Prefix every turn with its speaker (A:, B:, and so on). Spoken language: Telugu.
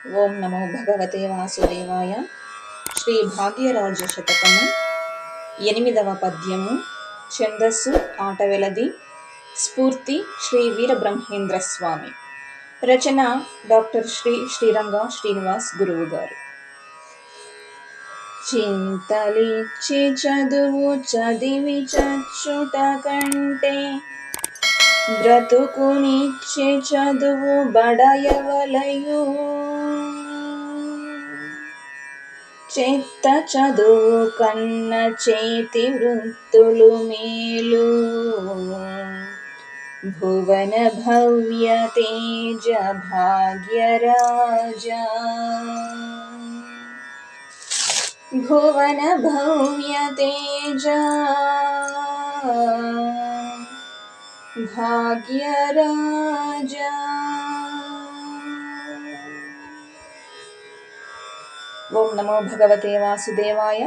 A: ఓం నమో భగవతే వాసుదేవాయ. శ్రీ భాగ్యరాజ శతకము 8వ పద్యము. ఛందస్సు ఆటవెలది. స్ఫూర్తి శ్రీ వీరబ్రహ్మేంద్ర స్వామి. రచన డాక్టర్ శ్రీరంగ శ్రీనివాస్ గురువు గారు. చింతలిచ్చి చదువు చదివి చచ్చుట కంటే బ్రతుకునిచ్చే చదువు బడయవలయు. చెత్త చదువు కన్న చేతి వృత్తులు మేలు. భువన భవ్య తేజ భాగ్యరాజా. భువన భవ్య తేజ భాగ్యరాజా. ఓం నమో భగవతే వాసుదేవాయ.